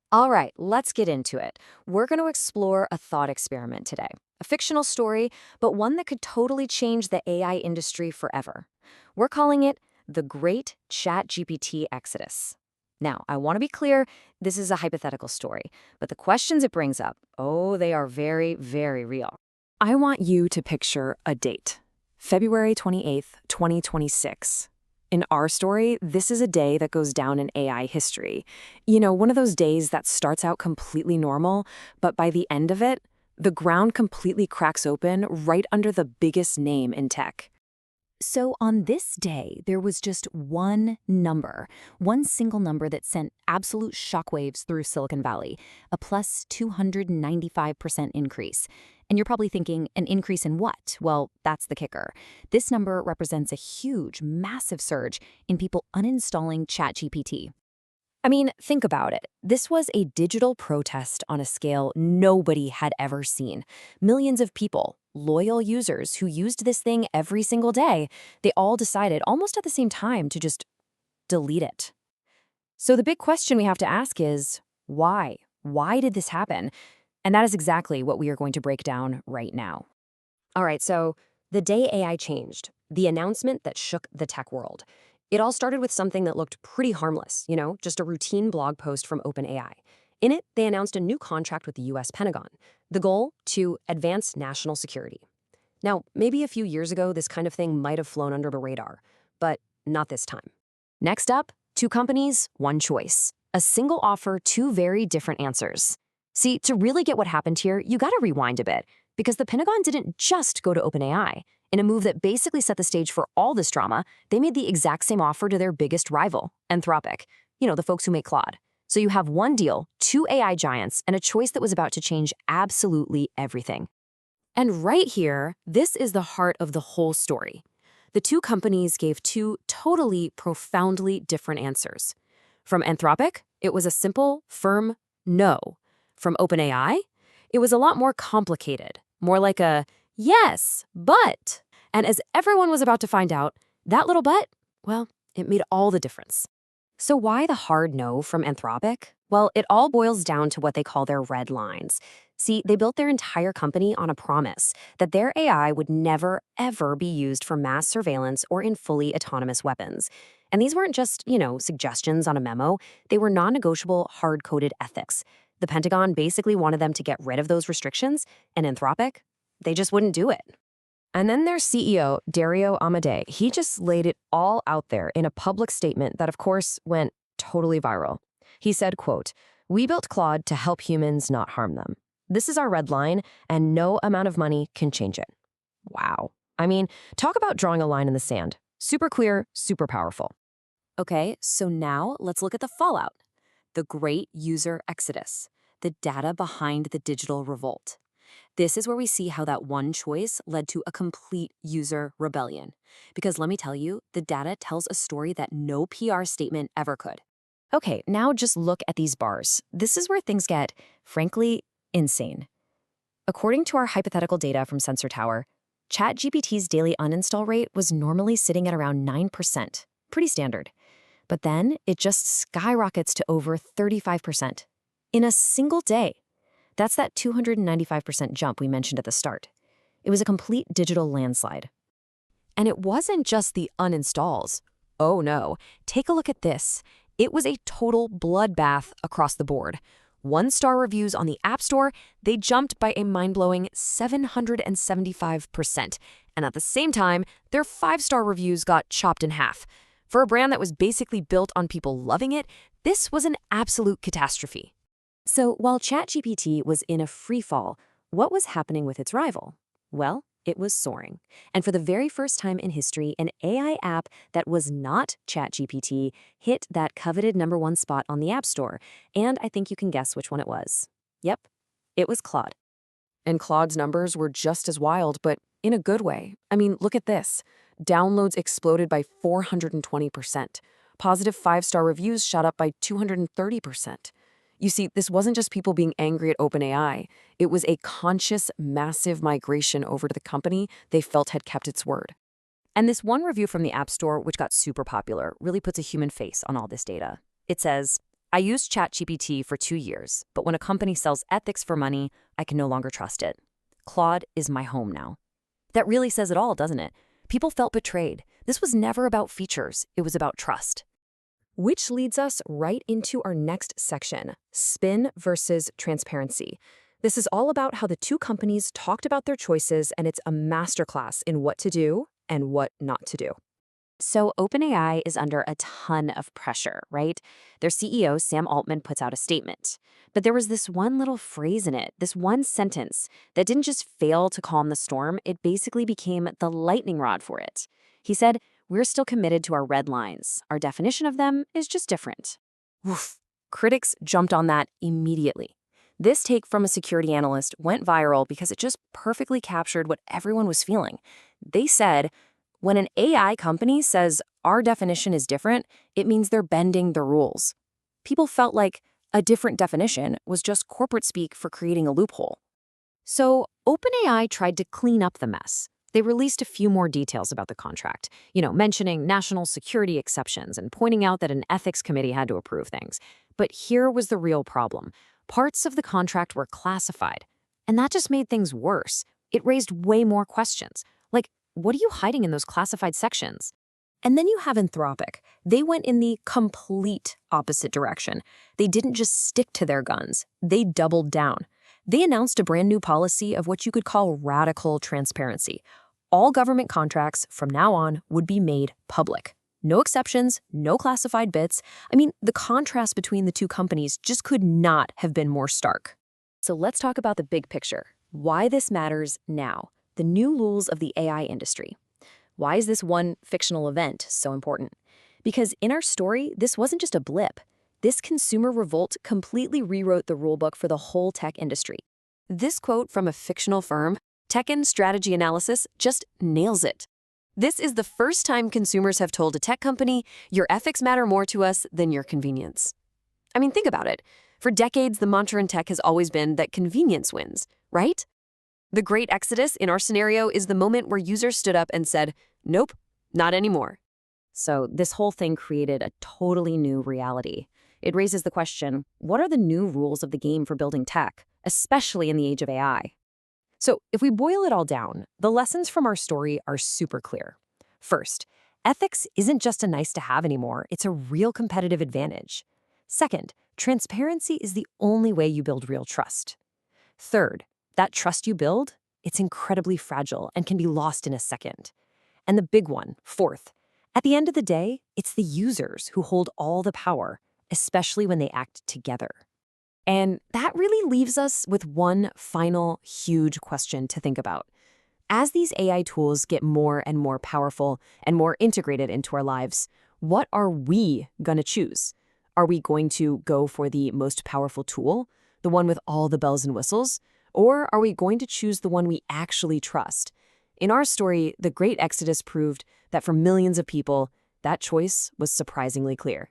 All right, let's get into it. We're going to explore a thought experiment today. A fictional story, but one that could totally change the AI industry forever. We're calling it The Great ChatGPT Exodus. Now, I want to be clear, this is a hypothetical story, but the questions it brings up, oh, they are very, very real. I want you to picture a date. February 28th, 2026. In our story, this is a day that goes down in AI history. You know, one of those days that starts out completely normal, but by the end of it, the ground completely cracks open right under the biggest name in tech. So on this day, there was just one number, one single number that sent absolute shockwaves through Silicon Valley, a plus 295% increase. And you're probably thinking, an increase in what? Well, that's the kicker. This number represents a huge, massive surge in people uninstalling ChatGPT. I mean, think about it. This was a digital protest on a scale nobody had ever seen. Millions of people, loyal users who used this thing every single day, they all decided almost at the same time to just delete it. So the big question we have to ask is, why? Why did this happen? And that is exactly what we are going to break down right now. All right, so the day AI changed, the announcement that shook the tech world. It all started with something that looked pretty harmless, just a routine blog post from OpenAI. In it, they announced a new contract with the US Pentagon. The goal? To advance national security. Now, maybe a few years ago, this kind of thing might have flown under the radar, but not this time. Next up, two companies, one choice. A single offer, two very different answers. See, to really get what happened here, you gotta rewind a bit, because the Pentagon didn't just go to OpenAI. In a move that basically set the stage for all this drama, they made the exact same offer to their biggest rival, Anthropic, the folks who make Claude. So you have one deal, two AI giants, and a choice that was about to change absolutely everything. And right here, this is the heart of the whole story. The two companies gave two totally, profoundly different answers. From Anthropic, it was a simple, firm no. From OpenAI, it was a lot more complicated, more like a yes, but. And as everyone was about to find out, that little but, well, it made all the difference. So why the hard no from Anthropic? Well, it all boils down to what they call their red lines. See, they built their entire company on a promise that their AI would never, ever be used for mass surveillance or in fully autonomous weapons. And these weren't just, suggestions on a memo. They were non-negotiable, hard-coded ethics. The Pentagon basically wanted them to get rid of those restrictions, and Anthropic, they just wouldn't do it. And then their CEO, Dario Amodei, he just laid it all out there in a public statement that, of course, went totally viral. He said, quote, "We built Claude to help humans, not harm them. This is our red line, and no amount of money can change it." Wow. I mean, talk about drawing a line in the sand. Super clear, super powerful. Okay, so now let's look at the fallout. The great user exodus, the data behind the digital revolt. This is where we see how that one choice led to a complete user rebellion. Because let me tell you, the data tells a story that no PR statement ever could. Okay, now just look at these bars. This is where things get, frankly, insane. According to our hypothetical data from Sensor Tower, ChatGPT's daily uninstall rate was normally sitting at around 9%, pretty standard. But then it just skyrockets to over 35% in a single day. That's that 295% jump we mentioned at the start. It was a complete digital landslide. And it wasn't just the uninstalls. Oh no, take a look at this. It was a total bloodbath across the board. 1-star reviews on the App Store, they jumped by a mind-blowing 775%. And at the same time, their 5-star reviews got chopped in half. For a brand that was basically built on people loving it, this was an absolute catastrophe. So while ChatGPT was in a free fall, what was happening with its rival? Well, it was soaring. And for the very first time in history, an AI app that was not ChatGPT hit that coveted #1 spot on the App Store. And I think you can guess which one it was. Yep, it was Claude. And Claude's numbers were just as wild, but in a good way. I mean, look at this. Downloads exploded by 420%. Positive 5-star reviews shot up by 230%. You see, this wasn't just people being angry at OpenAI. It was a conscious, massive migration over to the company they felt had kept its word. And this one review from the App Store, which got super popular, really puts a human face on all this data. It says, I used ChatGPT for 2 years, but when a company sells ethics for money, I can no longer trust it. Claude is my home now. That really says it all, doesn't it? People felt betrayed. This was never about features, it was about trust. Which leads us right into our next section, spin versus transparency. This is all about how the two companies talked about their choices, and it's a masterclass in what to do and what not to do. So OpenAI is under a ton of pressure, right? Their CEO, Sam Altman, puts out a statement. But there was this one little phrase in it, this one sentence, that didn't just fail to calm the storm, it basically became the lightning rod for it. He said, "We're still committed to our red lines. Our definition of them is just different." Oof. Critics jumped on that immediately. This take from a security analyst went viral because it just perfectly captured what everyone was feeling. They said, when an AI company says our definition is different, it means they're bending the rules. People felt like a different definition was just corporate speak for creating a loophole. So OpenAI tried to clean up the mess. They released a few more details about the contract, mentioning national security exceptions and pointing out that an ethics committee had to approve things. But here was the real problem. Parts of the contract were classified, and that just made things worse. It raised way more questions. Like, what are you hiding in those classified sections? And then you have Anthropic. They went in the complete opposite direction. They didn't just stick to their guns. They doubled down. They announced a brand new policy of what you could call radical transparency. All government contracts from now on would be made public. No exceptions, no classified bits. I mean, the contrast between the two companies just could not have been more stark. So let's talk about the big picture. Why this matters now. The new rules of the AI industry. Why is this one fictional event so important? Because in our story, this wasn't just a blip. This consumer revolt completely rewrote the rulebook for the whole tech industry. This quote from a fictional firm, Tekin Strategy Analysis, just nails it. This is the first time consumers have told a tech company, your ethics matter more to us than your convenience. I mean, think about it. For decades, the mantra in tech has always been that convenience wins, right? The great exodus in our scenario is the moment where users stood up and said, nope, not anymore. So this whole thing created a totally new reality. It raises the question, what are the new rules of the game for building tech, especially in the age of AI? So if we boil it all down, the lessons from our story are super clear. First, ethics isn't just a nice to have anymore, it's a real competitive advantage. Second, transparency is the only way you build real trust. Third, that trust you build, it's incredibly fragile and can be lost in a second. And the big one, fourth, at the end of the day, it's the users who hold all the power, especially when they act together. And that really leaves us with one final huge question to think about. As these AI tools get more and more powerful and more integrated into our lives, what are we going to choose? Are we going to go for the most powerful tool, the one with all the bells and whistles? Or are we going to choose the one we actually trust? In our story, the Great Exodus proved that for millions of people, that choice was surprisingly clear.